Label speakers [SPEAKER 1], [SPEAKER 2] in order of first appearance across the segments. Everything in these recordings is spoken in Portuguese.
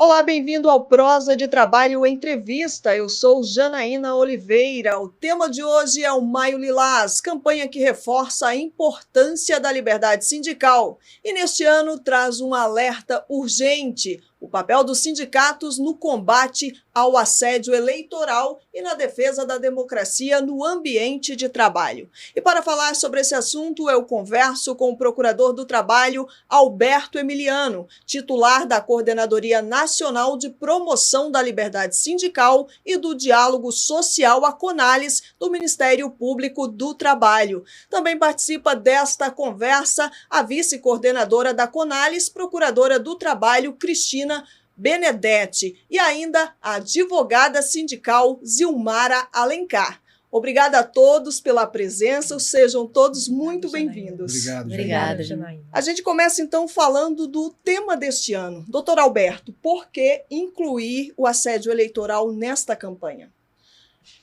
[SPEAKER 1] Olá, bem-vindo ao Prosa de Trabalho Entrevista. Eu sou Janaína Oliveira. O tema de hoje é o Maio Lilás, campanha que reforça a importância da liberdade sindical. E neste ano traz um alerta urgente: o papel dos sindicatos no combate ao assédio eleitoral e na defesa da democracia no ambiente de trabalho. E para falar sobre esse assunto, eu converso com o Procurador do Trabalho, Alberto Emiliano, titular da Coordenadoria Nacional de Promoção da Liberdade Sindical e do Diálogo Social, a CONALES, do Ministério Público do Trabalho. Também participa desta conversa a vice-coordenadora da CONALES, Procuradora do Trabalho, Cristina Benedetti, e ainda a advogada sindical Zilmara Alencar. Obrigada a todos pela presença, sejam todos muito bem-vindos.
[SPEAKER 2] Obrigada, Janaína.
[SPEAKER 1] A gente começa então falando do tema deste ano. Doutor Alberto, por que incluir o assédio eleitoral nesta campanha?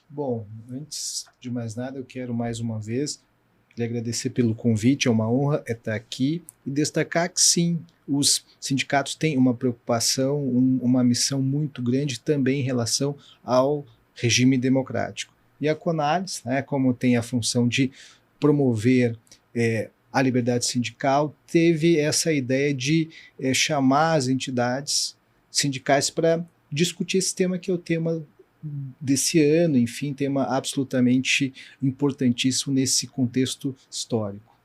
[SPEAKER 3] Bom, antes de mais nada, eu quero mais uma vez lhe agradecer pelo convite, é uma honra estar aqui e destacar que sim, os sindicatos têm uma preocupação, uma missão muito grande também em relação ao regime democrático. E a CONALES, como tem a função de promover a liberdade sindical, teve essa ideia de chamar as entidades sindicais para discutir esse tema, que é o tema desse ano, enfim, tema absolutamente importantíssimo nesse contexto histórico.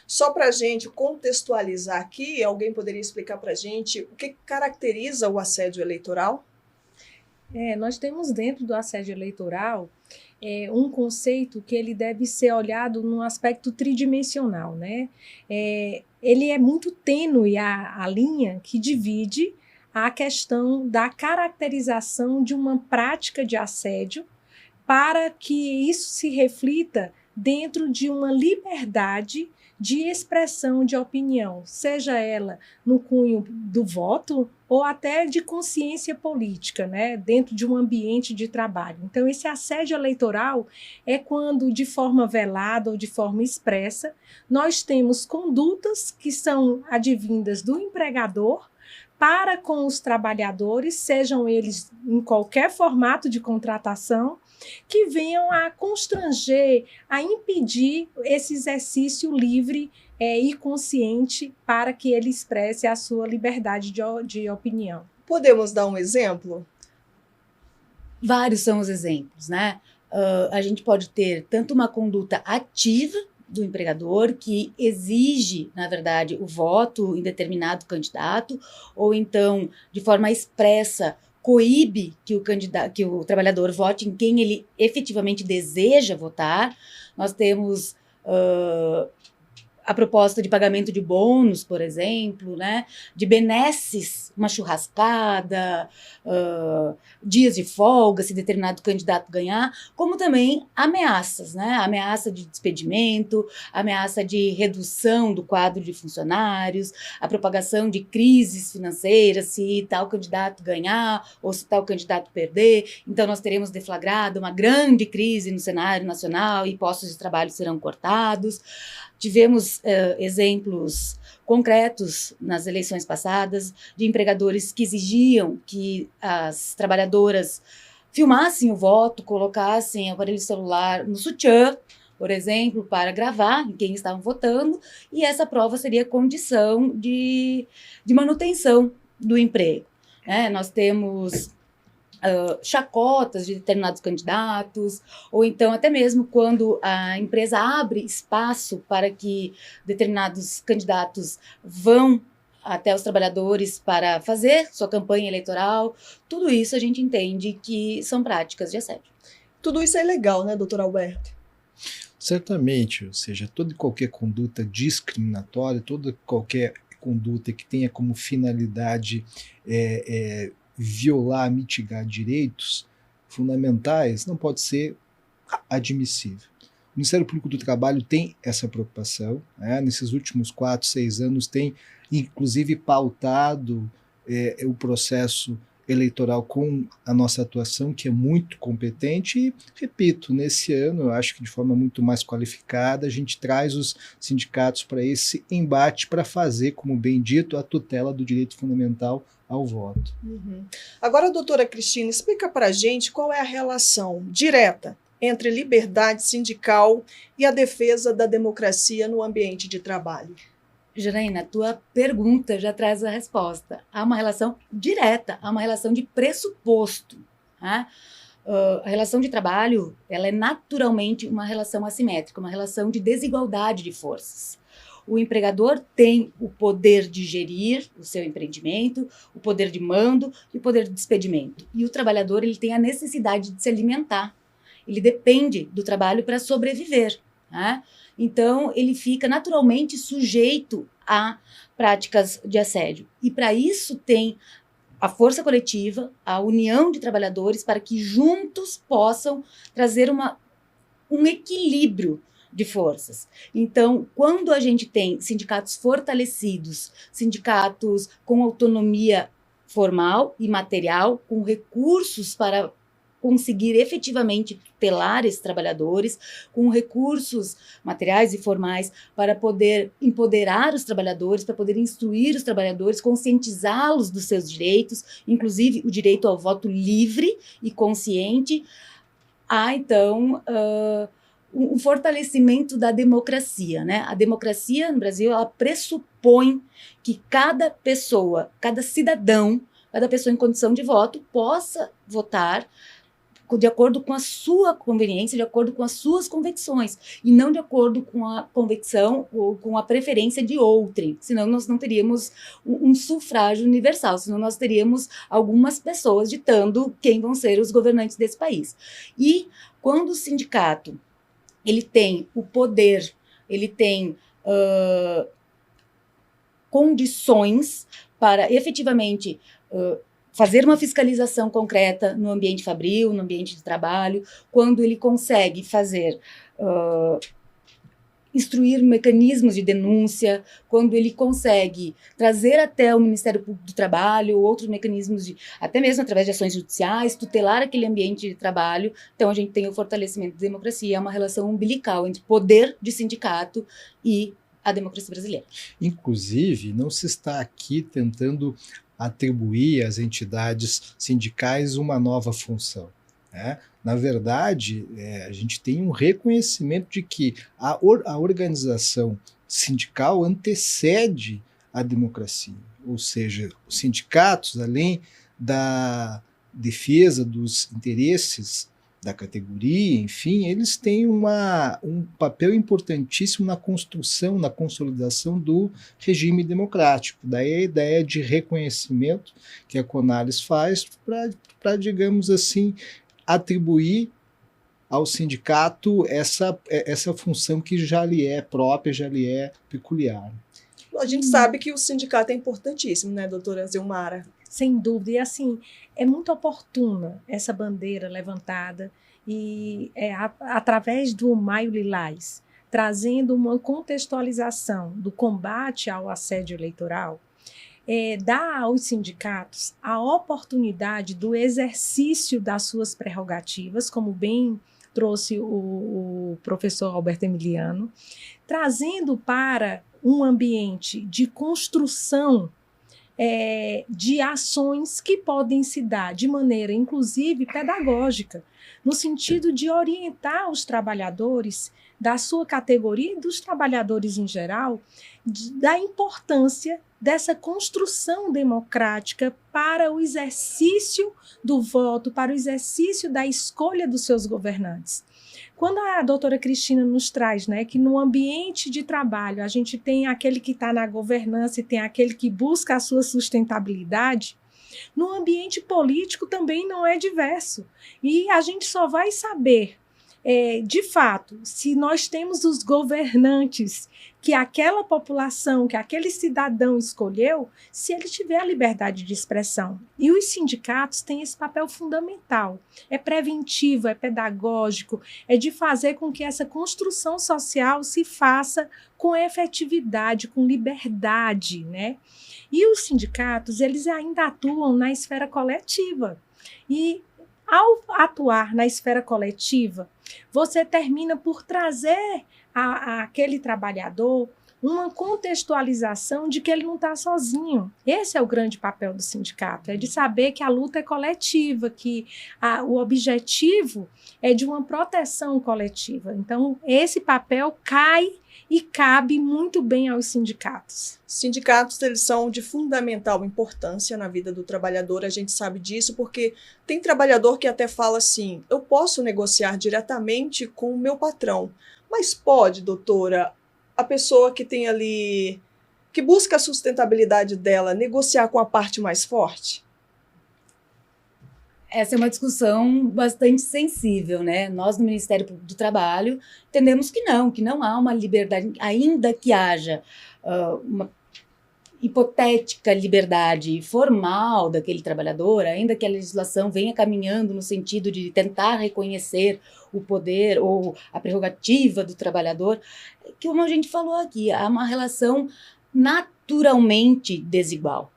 [SPEAKER 1] Só para a gente contextualizar aqui, alguém poderia explicar para a gente o que caracteriza o assédio eleitoral?
[SPEAKER 2] Nós temos dentro do assédio eleitoral um conceito que ele deve ser olhado num aspecto tridimensional, né? Ele é muito tênue a linha que divide a questão da caracterização de uma prática de assédio para que isso se reflita dentro de uma liberdade de expressão de opinião, seja ela no cunho do voto ou até de consciência política, né, dentro de um ambiente de trabalho. Então, esse assédio eleitoral é quando, de forma velada ou de forma expressa, nós temos condutas que são advindas do empregador para com os trabalhadores, sejam eles em qualquer formato de contratação, que venham a constranger, a impedir esse exercício livre e consciente para que ele expresse a sua liberdade de opinião.
[SPEAKER 1] Podemos dar um exemplo?
[SPEAKER 4] Vários são os exemplos, né? A gente pode ter tanto uma conduta ativa do empregador, que exige, na verdade, o voto em determinado candidato, ou então, de forma expressa, coíbe que o trabalhador vote em quem ele efetivamente deseja votar. Nós temos a proposta de pagamento de bônus, por exemplo, né? De benesses, uma churrascada, dias de folga, se determinado candidato ganhar, como também ameaças, né? Ameaça de despedimento, ameaça de redução do quadro de funcionários, a propagação de crises financeiras, se tal candidato ganhar ou se tal candidato perder. Então, nós teremos deflagrado uma grande crise no cenário nacional e postos de trabalho serão cortados. Tivemos exemplos concretos nas eleições passadas de empregadores que exigiam que as trabalhadoras filmassem o voto, colocassem o aparelho celular no sutiã, por exemplo, para gravar em quem estavam votando, e essa prova seria condição de manutenção do emprego. Nós temos chacotas de determinados candidatos, ou então até mesmo quando a empresa abre espaço para que determinados candidatos vão até os trabalhadores para fazer sua campanha eleitoral, tudo isso a gente entende que são práticas de assédio.
[SPEAKER 1] Tudo isso é legal, né, doutor Alberto?
[SPEAKER 3] Certamente, ou seja, toda e qualquer conduta discriminatória, toda qualquer conduta que tenha como finalidade violar, mitigar direitos fundamentais, não pode ser admissível. O Ministério Público do Trabalho tem essa preocupação, nesses últimos 4, 6 anos tem inclusive pautado o processo eleitoral com a nossa atuação, que é muito competente, e, repito, nesse ano, eu acho que de forma muito mais qualificada, a gente traz os sindicatos para esse embate, para fazer, como bem dito, a tutela do direito fundamental ao voto.
[SPEAKER 1] Agora, doutora Cristina, explica para a gente qual é a relação direta entre liberdade sindical e a defesa da democracia no ambiente de trabalho.
[SPEAKER 4] Janaína, a tua pergunta já traz a resposta. Há uma relação direta, há uma relação de pressuposto. Tá? A relação de trabalho, ela é naturalmente uma relação assimétrica, uma relação de desigualdade de forças. O empregador tem o poder de gerir o seu empreendimento, o poder de mando e o poder de despedimento. E o trabalhador, ele tem a necessidade de se alimentar. Ele depende do trabalho para sobreviver. Tá? Então, ele fica naturalmente sujeito a práticas de assédio. E para isso tem a força coletiva, a união de trabalhadores, para que juntos possam trazer um equilíbrio de forças. Então, quando a gente tem sindicatos fortalecidos, sindicatos com autonomia formal e material, com recursos para conseguir efetivamente tutelar esses trabalhadores, com recursos materiais e formais para poder empoderar os trabalhadores, para poder instruir os trabalhadores, conscientizá-los dos seus direitos, inclusive o direito ao voto livre e consciente. Há, então, um fortalecimento da democracia, né? A democracia no Brasil, ela pressupõe que cada pessoa, cada cidadão, cada pessoa em condição de voto possa votar de acordo com a sua conveniência, de acordo com as suas convicções, e não de acordo com a convicção ou com a preferência de outrem, senão nós não teríamos um sufrágio universal, senão nós teríamos algumas pessoas ditando quem vão ser os governantes desse país. E quando o sindicato ele tem o poder, ele tem condições para efetivamente fazer uma fiscalização concreta no ambiente fabril, no ambiente de trabalho, quando ele consegue fazer, instruir mecanismos de denúncia, quando ele consegue trazer até o Ministério Público do Trabalho, outros mecanismos, até mesmo através de ações judiciais, tutelar aquele ambiente de trabalho. Então, a gente tem o fortalecimento da democracia, é uma relação umbilical entre poder de sindicato e a democracia brasileira.
[SPEAKER 3] Inclusive, não se está aqui tentando atribuir às entidades sindicais uma nova função. Né? Na verdade, a gente tem um reconhecimento de que a organização sindical antecede a democracia, ou seja, os sindicatos, além da defesa dos interesses da categoria, enfim, eles têm um papel importantíssimo na construção, na consolidação do regime democrático. Daí a ideia de reconhecimento que a CONALES faz para, digamos assim, atribuir ao sindicato essa função que já lhe é própria, já lhe é peculiar.
[SPEAKER 1] A gente sabe que o sindicato é importantíssimo, né, doutora Zilmara?
[SPEAKER 2] Sem dúvida, e assim, é muito oportuna essa bandeira levantada e através do Maio Lilás, trazendo uma contextualização do combate ao assédio eleitoral, dá aos sindicatos a oportunidade do exercício das suas prerrogativas, como bem trouxe o professor Alberto Emiliano, trazendo para um ambiente de construção de ações que podem se dar de maneira, inclusive, pedagógica, no sentido de orientar os trabalhadores da sua categoria e dos trabalhadores em geral, da importância dessa construção democrática para o exercício do voto, para o exercício da escolha dos seus governantes. Quando a doutora Cristina nos traz, né, que no ambiente de trabalho a gente tem aquele que está na governança e tem aquele que busca a sua sustentabilidade, no ambiente político também não é diverso. E a gente só vai saber, de fato, se nós temos os governantes que aquela população, que aquele cidadão escolheu, se ele tiver a liberdade de expressão. E os sindicatos têm esse papel fundamental. É preventivo, é pedagógico, é de fazer com que essa construção social se faça com efetividade, com liberdade, né? E os sindicatos, eles ainda atuam na esfera coletiva. E, ao atuar na esfera coletiva, você termina por trazer àquele trabalhador uma contextualização de que ele não está sozinho. Esse é o grande papel do sindicato, é de saber que a luta é coletiva, que o objetivo é de uma proteção coletiva. Então, esse papel cai e cabe muito bem aos sindicatos.
[SPEAKER 1] Sindicatos, eles são de fundamental importância na vida do trabalhador, a gente sabe disso, porque tem trabalhador que até fala assim, eu posso negociar diretamente com o meu patrão, mas pode, doutora, a pessoa que tem ali, que busca a sustentabilidade dela, negociar com a parte mais forte?
[SPEAKER 4] Essa é uma discussão bastante sensível, né? Nós, no Ministério do Trabalho, entendemos que não há uma liberdade, ainda que haja uma hipotética liberdade formal daquele trabalhador, ainda que a legislação venha caminhando no sentido de tentar reconhecer o poder ou a prerrogativa do trabalhador, que, como a gente falou aqui, há uma relação naturalmente desigual.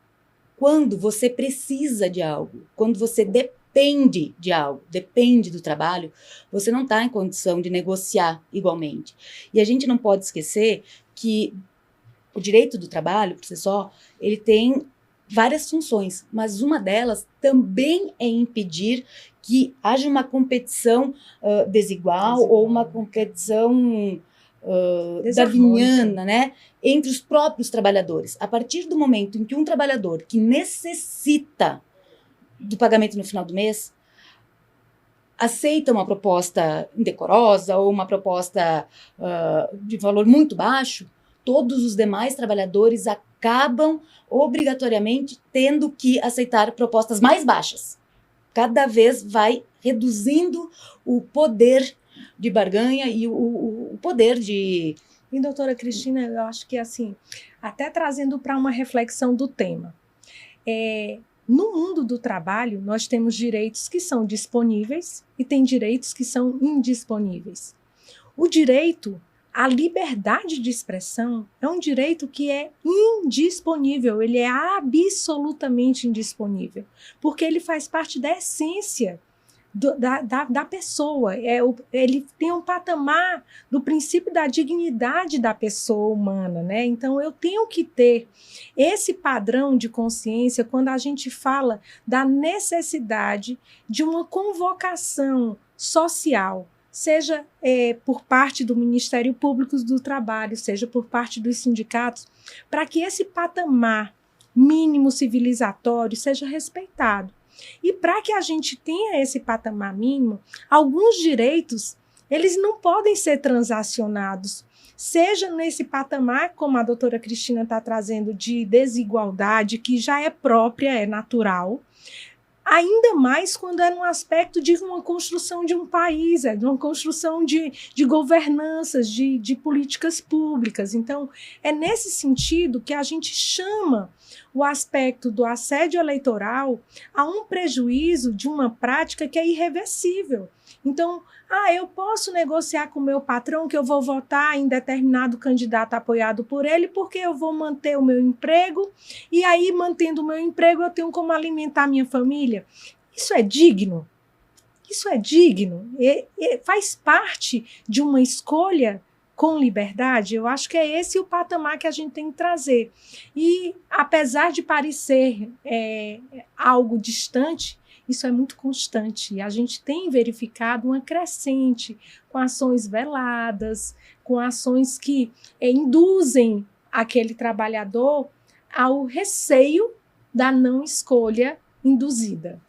[SPEAKER 4] Quando você precisa de algo, quando você depende de algo, depende do trabalho, você não está em condição de negociar igualmente. E a gente não pode esquecer que o direito do trabalho, por si só, ele tem várias funções, mas uma delas também é impedir que haja uma competição desigual ou uma competição darwiniana, né, entre os próprios trabalhadores. A partir do momento em que um trabalhador que necessita do pagamento no final do mês aceita uma proposta indecorosa ou uma proposta de valor muito baixo, todos os demais trabalhadores acabam obrigatoriamente tendo que aceitar propostas mais baixas. Cada vez vai reduzindo o poder de barganha e o poder de...
[SPEAKER 2] E, doutora Cristina, eu acho que, assim, até trazendo para uma reflexão do tema, no mundo do trabalho, nós temos direitos que são disponíveis e tem direitos que são indisponíveis. O direito à liberdade de expressão é um direito que é indisponível, ele é absolutamente indisponível, porque ele faz parte da essência da pessoa, ele tem um patamar do princípio da dignidade da pessoa humana, né? Então eu tenho que ter esse padrão de consciência quando a gente fala da necessidade de uma convocação social, seja por parte do Ministério Público do Trabalho, seja por parte dos sindicatos, para que esse patamar mínimo civilizatório seja respeitado. E para que a gente tenha esse patamar mínimo, alguns direitos, eles não podem ser transacionados, seja nesse patamar, como a doutora Cristina está trazendo, de desigualdade, que já é própria, é natural, ainda mais quando é no aspecto de uma construção de um país, de uma construção de governanças, de políticas públicas. Então, é nesse sentido que a gente chama o aspecto do assédio eleitoral a um prejuízo de uma prática que é irreversível. Então, eu posso negociar com o meu patrão que eu vou votar em determinado candidato apoiado por ele porque eu vou manter o meu emprego e aí, mantendo o meu emprego, eu tenho como alimentar minha família. Isso é digno? Isso é digno? Faz parte de uma escolha com liberdade? Eu acho que é esse o patamar que a gente tem que trazer. E, apesar de parecer algo distante, isso é muito constante. E a gente tem verificado uma crescente com ações veladas, com ações que induzem aquele trabalhador ao receio da não escolha induzida.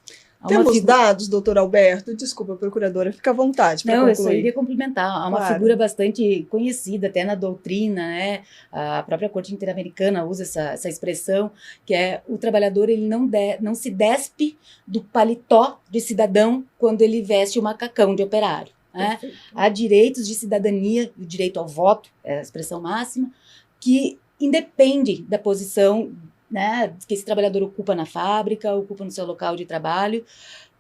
[SPEAKER 1] Temos dados, doutor Alberto? Desculpa, procuradora, fica à vontade para concluir.
[SPEAKER 4] Não, eu só iria complementar. Há uma figura bastante conhecida até na doutrina, né? A própria Corte Interamericana usa essa expressão, que é o trabalhador ele não se despe do paletó de cidadão quando ele veste o macacão de operário. Né? Há direitos de cidadania, o direito ao voto, é a expressão máxima, que independe da posição, né, que esse trabalhador ocupa na fábrica, ocupa no seu local de trabalho.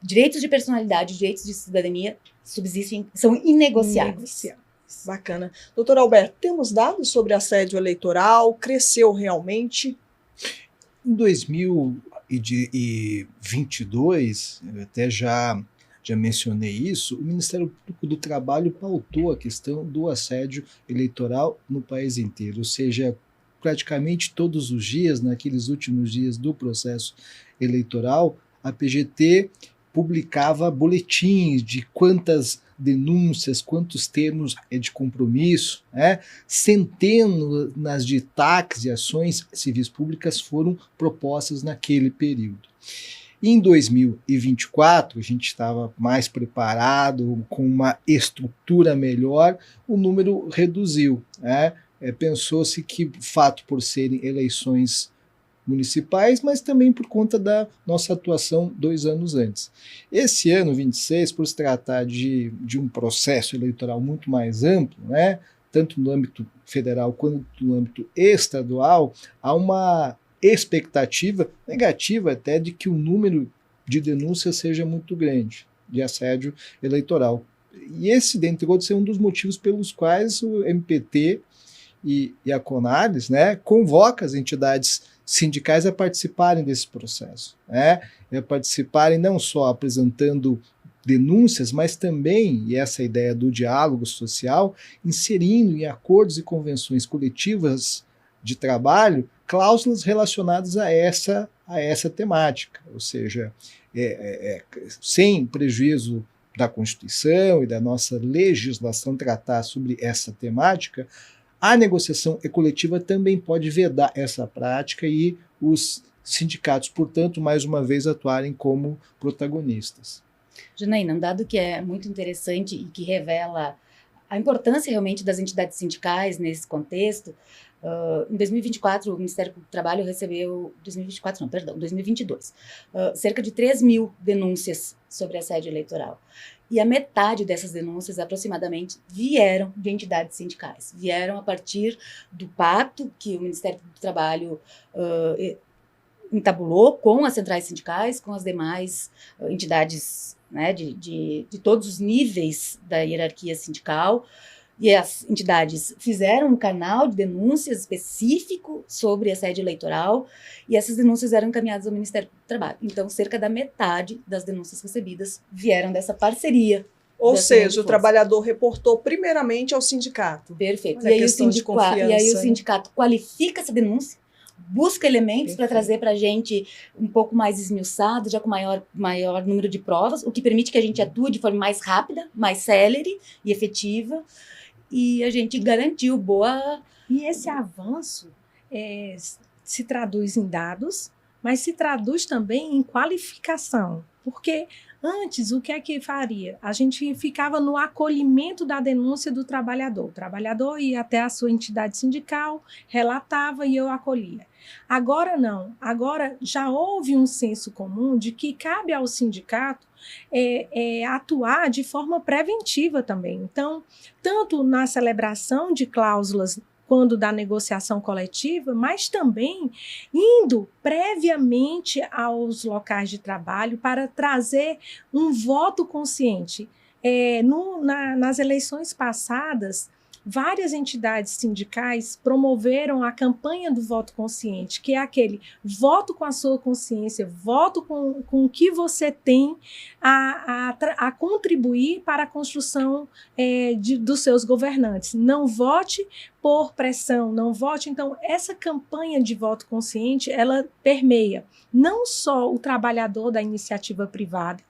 [SPEAKER 4] Direitos de personalidade, direitos de cidadania subsistem, são inegociáveis.
[SPEAKER 1] Bacana. Doutor Alberto, temos dados sobre assédio eleitoral? Cresceu realmente?
[SPEAKER 3] Em 2022, eu até já mencionei isso, o Ministério Público do Trabalho pautou a questão do assédio eleitoral no país inteiro, ou seja, praticamente todos os dias, naqueles últimos dias do processo eleitoral, a PGT publicava boletins de quantas denúncias, quantos termos de compromisso, centenas de ataques e ações civis públicas foram propostas naquele período. Em 2024, a gente estava mais preparado, com uma estrutura melhor, o número reduziu. Pensou-se que o fato por serem eleições municipais, mas também por conta da nossa atuação 2 anos antes. Esse ano, 26, por se tratar de um processo eleitoral muito mais amplo, tanto no âmbito federal quanto no âmbito estadual, há uma expectativa negativa até de que o número de denúncias seja muito grande, de assédio eleitoral. E esse, dentre outros, é um dos motivos pelos quais o MPT e a CONARES convoca as entidades sindicais a participarem desse processo, a participarem não só apresentando denúncias, mas também, e essa ideia do diálogo social, inserindo em acordos e convenções coletivas de trabalho cláusulas relacionadas a essa temática, ou seja, sem prejuízo da Constituição e da nossa legislação tratar sobre essa temática, a negociação coletiva também pode vedar essa prática e os sindicatos, portanto, mais uma vez atuarem como protagonistas.
[SPEAKER 4] Janaína, um dado que é muito interessante e que revela a importância realmente das entidades sindicais nesse contexto. Em 2024, o Ministério do Trabalho recebeu, 2022, cerca de 3 mil denúncias sobre assédio eleitoral. E a metade dessas denúncias, aproximadamente, vieram de entidades sindicais. Vieram a partir do pacto que o Ministério do Trabalho entabulou com as centrais sindicais, com as demais entidades de todos os níveis da hierarquia sindical. E as entidades fizeram um canal de denúncias específico sobre assédio eleitoral e essas denúncias eram encaminhadas ao Ministério do Trabalho. Então, cerca da metade das denúncias recebidas vieram dessa parceria.
[SPEAKER 1] Ou seja, o trabalhador reportou primeiramente ao sindicato.
[SPEAKER 4] Perfeito. E aí o sindicato qualifica essa denúncia, busca elementos para trazer para a gente um pouco mais esmiuçado, já com maior número de provas, o que permite que a gente atue de forma mais rápida, mais célere e efetiva. E a gente garantiu boa...
[SPEAKER 2] E esse avanço se traduz em dados, mas se traduz também em qualificação. Porque antes, o que é que faria? A gente ficava no acolhimento da denúncia do trabalhador. O trabalhador ia até a sua entidade sindical, relatava e eu acolhia. Agora não. Agora já houve um senso comum de que cabe ao sindicato atuar de forma preventiva também. Então, tanto na celebração de cláusulas quando da negociação coletiva, mas também indo previamente aos locais de trabalho para trazer um voto consciente. Nas eleições passadas, várias entidades sindicais promoveram a campanha do voto consciente, que é aquele voto com a sua consciência, voto com o que você tem a contribuir para a construção dos seus governantes. Não vote por pressão, não vote. Então, essa campanha de voto consciente, ela permeia não só o trabalhador da iniciativa privada,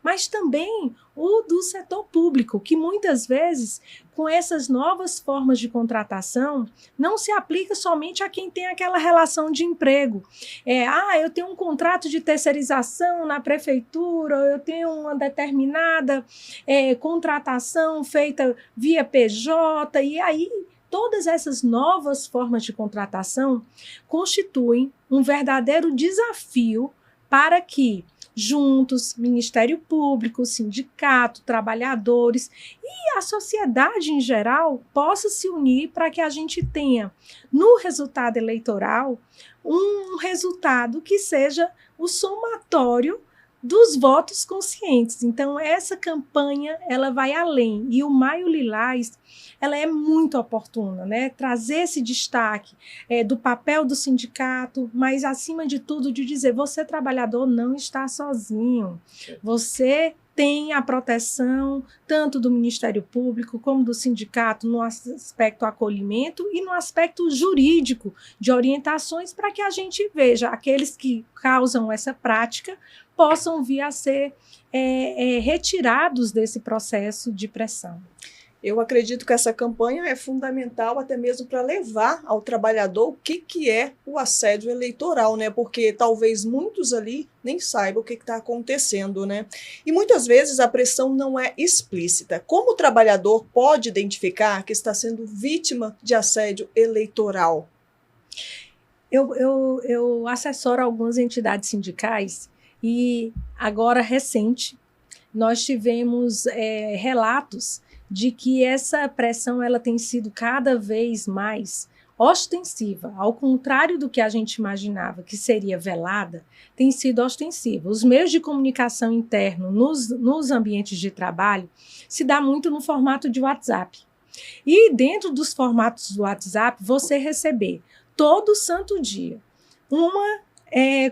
[SPEAKER 2] mas também o do setor público, que muitas vezes, com essas novas formas de contratação, não se aplica somente a quem tem aquela relação de emprego. Eu tenho um contrato de terceirização na prefeitura, eu tenho uma determinada contratação feita via PJ, e aí todas essas novas formas de contratação constituem um verdadeiro desafio para que juntos, Ministério Público, sindicato, trabalhadores e a sociedade em geral possa se unir para que a gente tenha no resultado eleitoral um resultado que seja o somatório dos votos conscientes. Então, essa campanha, ela vai além. E o Maio Lilás, ela é muito oportuna, né? Trazer esse destaque do papel do sindicato, mas, acima de tudo, de dizer, você, trabalhador, não está sozinho. Você tem a proteção tanto do Ministério Público como do sindicato no aspecto acolhimento e no aspecto jurídico de orientações para que a gente veja aqueles que causam essa prática possam vir a ser retirados desse processo de pressão.
[SPEAKER 1] Eu acredito que essa campanha é fundamental até mesmo para levar ao trabalhador o que é o assédio eleitoral, né? Porque talvez muitos ali nem saibam o que está acontecendo, né? E muitas vezes a pressão não é explícita. Como o trabalhador pode identificar que está sendo vítima de assédio eleitoral?
[SPEAKER 2] Eu assessoro algumas entidades sindicais e agora, recente, nós tivemos relatos de que essa pressão ela tem sido cada vez mais ostensiva, ao contrário do que a gente imaginava que seria velada, tem sido ostensiva. Os meios de comunicação interno nos ambientes de trabalho se dá muito no formato de WhatsApp. E dentro dos formatos do WhatsApp, você receber todo santo dia uma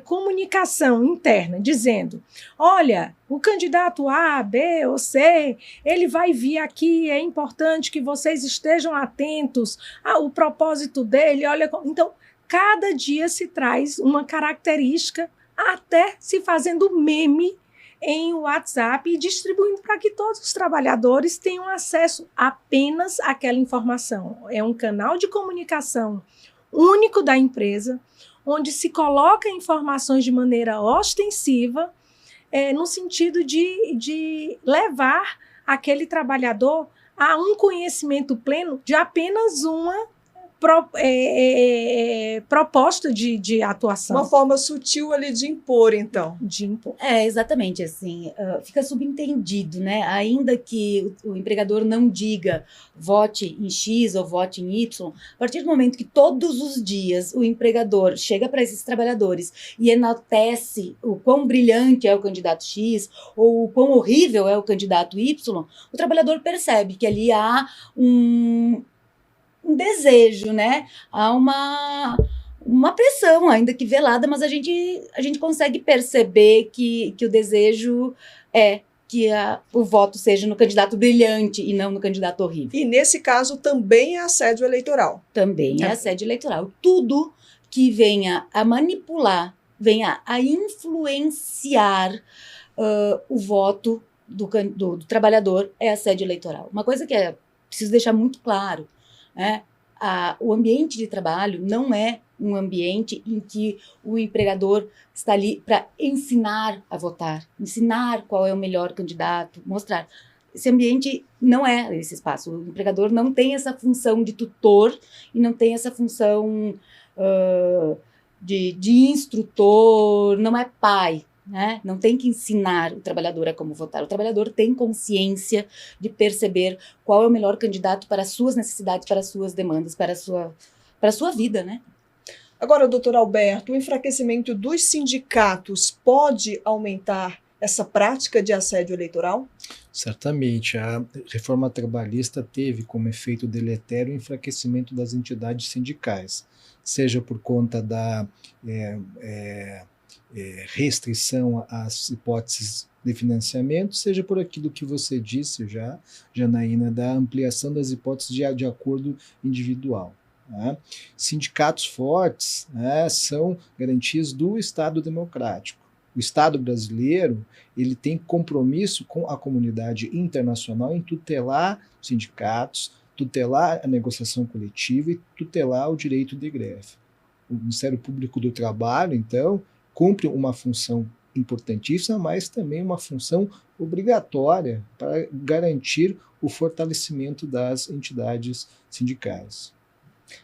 [SPEAKER 2] comunicação interna, dizendo, olha, o candidato A, B ou C, ele vai vir aqui, é importante que vocês estejam atentos ao propósito dele, olha, então, cada dia se traz uma característica, até se fazendo meme em WhatsApp e distribuindo para que todos os trabalhadores tenham acesso apenas àquela informação. É um canal de comunicação único da empresa, onde se coloca informações de maneira ostensiva, no sentido de levar aquele trabalhador a um conhecimento pleno de apenas uma proposta de atuação.
[SPEAKER 1] Uma forma sutil ali de impor, então.
[SPEAKER 2] De impor.
[SPEAKER 4] Exatamente, assim, fica subentendido, né? Ainda que o empregador não diga vote em X ou vote em Y, a partir do momento que todos os dias o empregador chega para esses trabalhadores e enaltece o quão brilhante é o candidato X ou o quão horrível é o candidato Y, o trabalhador percebe que ali há um desejo, né? Há uma pressão, ainda que velada, mas a gente consegue perceber que o desejo é que o voto seja no candidato brilhante e não no candidato horrível.
[SPEAKER 1] E nesse caso também é assédio eleitoral.
[SPEAKER 4] Também é assédio eleitoral. Tudo que venha a manipular, venha a influenciar o voto do trabalhador é assédio eleitoral. Uma coisa que preciso deixar muito claro, né? O ambiente de trabalho não é um ambiente em que o empregador está ali para ensinar a votar, ensinar qual é o melhor candidato, mostrar. Esse ambiente não é esse espaço. O empregador não tem essa função de tutor e não tem essa função de instrutor, não é pai. Né? Não tem que ensinar o trabalhador a como votar. O trabalhador tem consciência de perceber qual é o melhor candidato para as suas necessidades, para as suas demandas, para a sua vida, né?
[SPEAKER 1] Agora, doutor Alberto, o enfraquecimento dos sindicatos pode aumentar essa prática de assédio eleitoral?
[SPEAKER 3] Certamente. A reforma trabalhista teve como efeito deletério o enfraquecimento das entidades sindicais, seja por conta da restrição às hipóteses de financiamento, seja por aquilo que você disse já, Janaína, da ampliação das hipóteses de acordo individual. Né? Sindicatos fortes, né, são garantias do Estado democrático. O Estado brasileiro ele tem compromisso com a comunidade internacional em tutelar os sindicatos, tutelar a negociação coletiva e tutelar o direito de greve. O Ministério Público do Trabalho, então, cumpre uma função importantíssima, mas também uma função obrigatória para garantir o fortalecimento das entidades sindicais.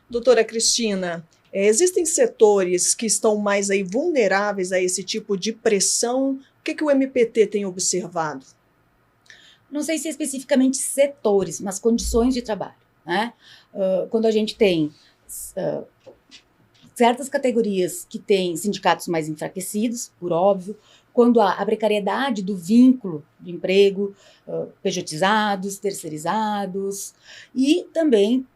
[SPEAKER 1] Doutora Cristina, existem setores que estão mais aí vulneráveis a esse tipo de pressão? O que o MPT tem observado?
[SPEAKER 4] Não sei se especificamente setores, mas condições de trabalho. Né? Quando a gente tem certas categorias que têm sindicatos mais enfraquecidos, por óbvio, quando há a precariedade do vínculo de emprego, pejotizados, terceirizados, e também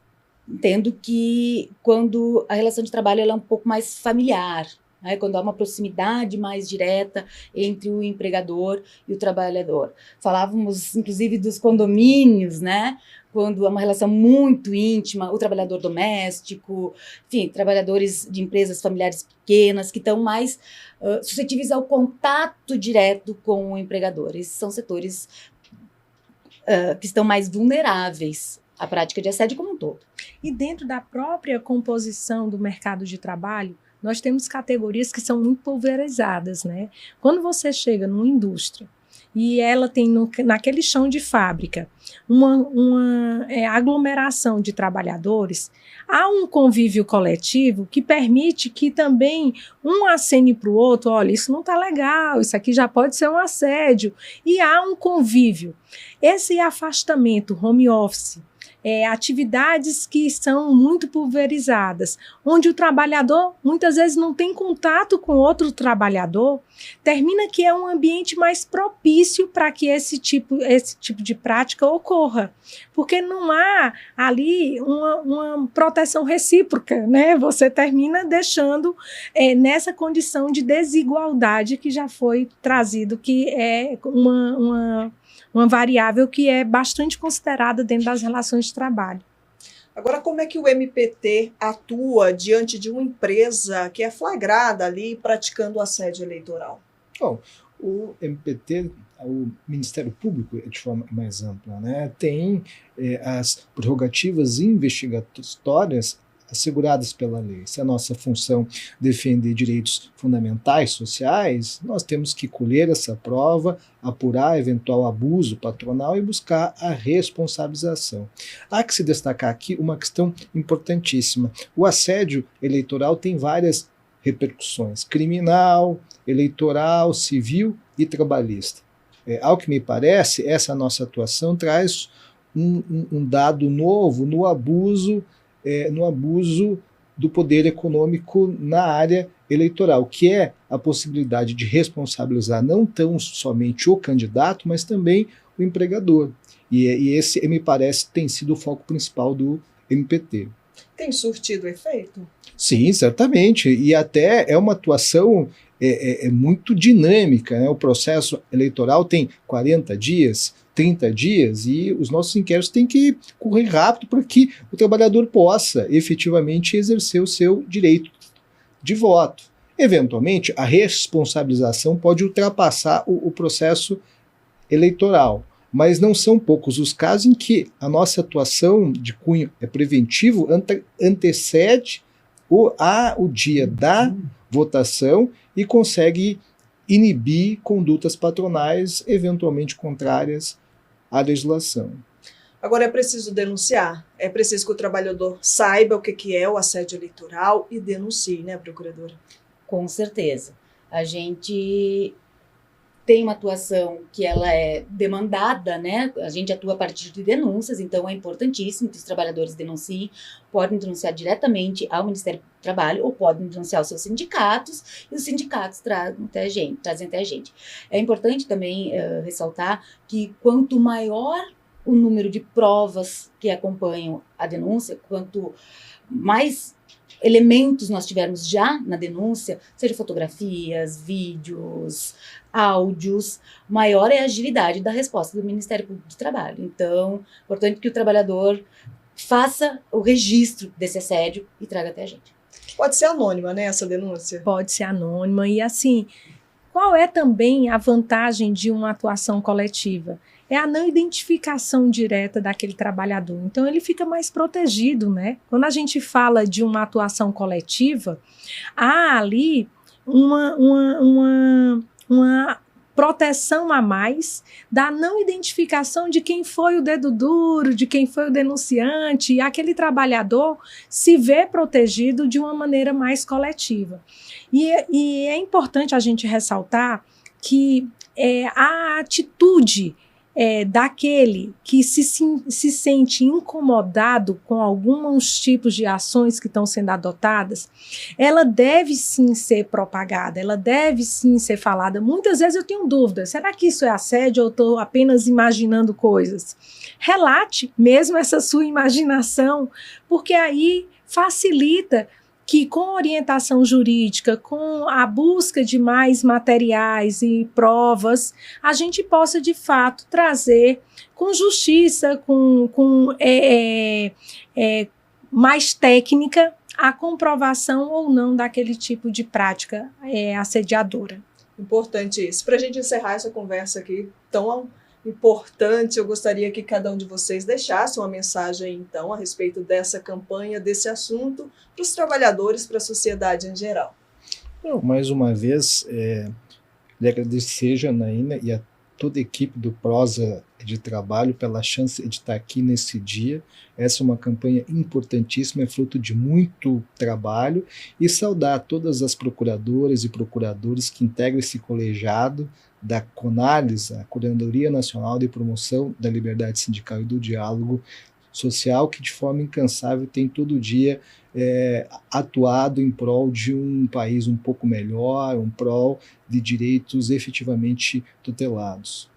[SPEAKER 4] entendo que quando a relação de trabalho ela é um pouco mais familiar, né, quando há uma proximidade mais direta entre o empregador e o trabalhador. Falávamos, inclusive, dos condomínios, né? Quando há uma relação muito íntima, o trabalhador doméstico, enfim, trabalhadores de empresas familiares pequenas que estão mais suscetíveis ao contato direto com o empregador. Esses são setores que estão mais vulneráveis à prática de assédio como um todo.
[SPEAKER 2] E dentro da própria composição do mercado de trabalho, nós temos categorias que são muito pulverizadas, né? Quando você chega numa indústria e ela tem naquele chão de fábrica uma aglomeração de trabalhadores, há um convívio coletivo que permite que também um acene para o outro, olha, isso não está legal, isso aqui já pode ser um assédio, e há um convívio. Esse afastamento, home office, atividades que são muito pulverizadas, onde o trabalhador muitas vezes não tem contato com outro trabalhador, termina que é um ambiente mais propício para que esse tipo de prática ocorra, porque não há ali uma proteção recíproca, né? Você termina deixando nessa condição de desigualdade que já foi trazido, que é uma variável que é bastante considerada dentro das relações de trabalho.
[SPEAKER 1] Agora, como é que o MPT atua diante de uma empresa que é flagrada ali praticando assédio eleitoral?
[SPEAKER 3] Bom, o MPT, o Ministério Público, de forma mais ampla, né, tem as prerrogativas investigatórias asseguradas pela lei. Se a nossa função defender direitos fundamentais sociais, nós temos que colher essa prova, apurar eventual abuso patronal e buscar a responsabilização. Há que se destacar aqui uma questão importantíssima. O assédio eleitoral tem várias repercussões: criminal, eleitoral, civil e trabalhista. Ao que me parece, essa nossa atuação traz um dado novo no abuso do poder econômico na área eleitoral, que é a possibilidade de responsabilizar não tão somente o candidato, mas também o empregador. E esse, me parece, tem sido o foco principal do MPT.
[SPEAKER 1] Tem surtido efeito?
[SPEAKER 3] Sim, certamente. E até é uma atuação muito dinâmica, né? O processo eleitoral tem 40 dias, 30 dias, e os nossos inquéritos têm que correr rápido para que o trabalhador possa efetivamente exercer o seu direito de voto. Eventualmente, a responsabilização pode ultrapassar o processo eleitoral, mas não são poucos os casos em que a nossa atuação de cunho preventivo antecede o dia da votação e consegue inibir condutas patronais eventualmente contrárias à legislação.
[SPEAKER 1] Agora, é preciso denunciar, é preciso que o trabalhador saiba o que é o assédio eleitoral e denuncie, né, procuradora?
[SPEAKER 4] Com certeza. A gente tem uma atuação que ela é demandada, né? A gente atua a partir de denúncias, então é importantíssimo que os trabalhadores denunciem, podem denunciar diretamente ao Ministério do Trabalho ou podem denunciar os seus sindicatos, e os sindicatos trazem até a gente. É importante também ressaltar que quanto maior o número de provas que acompanham a denúncia, quanto mais elementos nós tivermos já na denúncia, seja fotografias, vídeos, áudios, maior é a agilidade da resposta do Ministério Público do Trabalho. Então, é importante que o trabalhador faça o registro desse assédio e traga até a gente.
[SPEAKER 1] Pode ser anônima, né, essa denúncia?
[SPEAKER 2] Pode ser anônima. E assim, qual é também a vantagem de uma atuação coletiva? É a não identificação direta daquele trabalhador. Então, ele fica mais protegido, né? Quando a gente fala de uma atuação coletiva, há ali uma proteção a mais da não identificação de quem foi o dedo duro, de quem foi o denunciante, e aquele trabalhador se vê protegido de uma maneira mais coletiva. E é importante a gente ressaltar que a atitude daquele que se sente incomodado com alguns tipos de ações que estão sendo adotadas, ela deve sim ser propagada, ela deve sim ser falada. Muitas vezes eu tenho dúvidas, será que isso é assédio ou estou apenas imaginando coisas? Relate mesmo essa sua imaginação, porque aí facilita que com orientação jurídica, com a busca de mais materiais e provas, a gente possa de fato trazer com justiça, com mais técnica, a comprovação ou não daquele tipo de prática assediadora.
[SPEAKER 1] Importante isso. Para a gente encerrar essa conversa aqui tão importante, eu gostaria que cada um de vocês deixasse uma mensagem, então, a respeito dessa campanha, desse assunto, para os trabalhadores, para a sociedade em geral.
[SPEAKER 3] Mais uma vez, lhe agradecer, Janaína, e a toda a equipe do Prosa de Trabalho pela chance de estar aqui nesse dia. Essa é uma campanha importantíssima, é fruto de muito trabalho, e saudar todas as procuradoras e procuradores que integram esse colegiado da CONALES, a Coordenadoria Nacional de Promoção da Liberdade Sindical e do Diálogo Social, que de forma incansável tem todo dia atuado em prol de um país um pouco melhor, um prol de direitos efetivamente tutelados.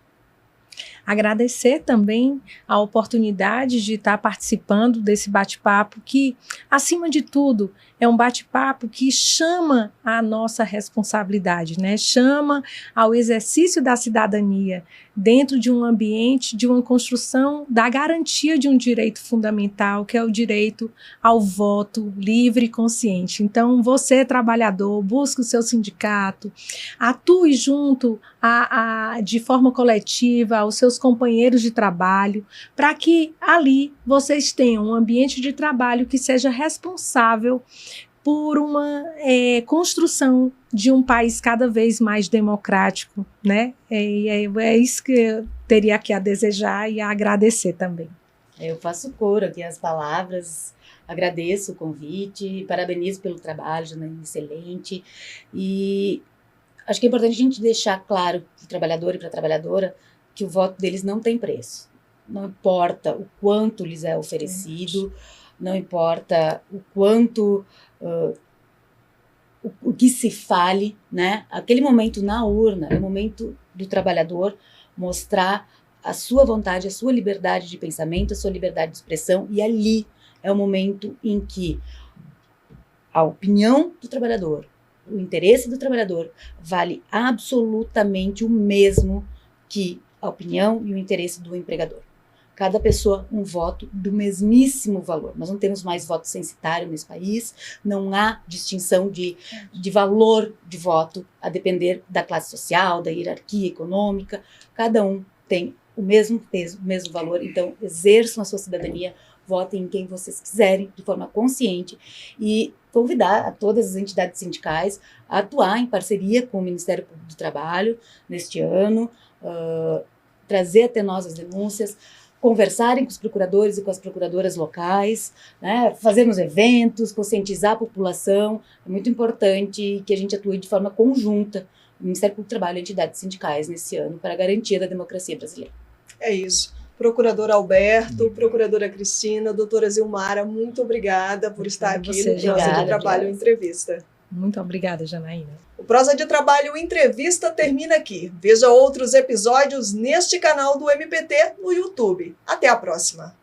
[SPEAKER 2] Agradecer também a oportunidade de estar participando desse bate-papo que, acima de tudo, é um bate-papo que chama a nossa responsabilidade, né? Chama ao exercício da cidadania dentro de um ambiente, de uma construção da garantia de um direito fundamental, que é o direito ao voto livre e consciente. Então, você, trabalhador, busque o seu sindicato, atue junto de forma coletiva aos seus companheiros de trabalho, para que ali vocês tenham um ambiente de trabalho que seja responsável por uma construção de um país cada vez mais democrático, né? É isso que eu teria aqui a desejar e a agradecer também.
[SPEAKER 4] Eu faço coro aqui as palavras, agradeço o convite, parabenizo pelo trabalho, Janaína, excelente, e acho que é importante a gente deixar claro para o trabalhador e para a trabalhadora que o voto deles não tem preço. Não importa o quanto lhes é oferecido, não importa o quanto, o que se fale, né? Aquele momento na urna é o momento do trabalhador mostrar a sua vontade, a sua liberdade de pensamento, a sua liberdade de expressão, e ali é o momento em que a opinião do trabalhador, o interesse do trabalhador vale absolutamente o mesmo que a opinião e o interesse do empregador. Cada pessoa um voto do mesmíssimo valor. Nós não temos mais voto censitário nesse país, não há distinção de valor de voto a depender da classe social, da hierarquia econômica. Cada um tem o mesmo peso, o mesmo valor. Então, exerçam a sua cidadania, votem em quem vocês quiserem, de forma consciente, e convidar a todas as entidades sindicais a atuar em parceria com o Ministério Público do Trabalho neste ano, trazer até nós as denúncias, conversarem com os procuradores e com as procuradoras locais, né, fazermos eventos, conscientizar a população. É muito importante que a gente atue de forma conjunta, o Ministério Público do Trabalho e entidades sindicais nesse ano, para a garantia da democracia brasileira.
[SPEAKER 1] É isso. Procurador Alberto, Procuradora Cristina, doutora Zilmara, muito obrigada por estar aqui no Prosa de Trabalho Entrevista.
[SPEAKER 2] Muito obrigada, Janaína.
[SPEAKER 1] O Prosa de Trabalho Entrevista termina aqui. Veja outros episódios neste canal do MPT no YouTube. Até a próxima.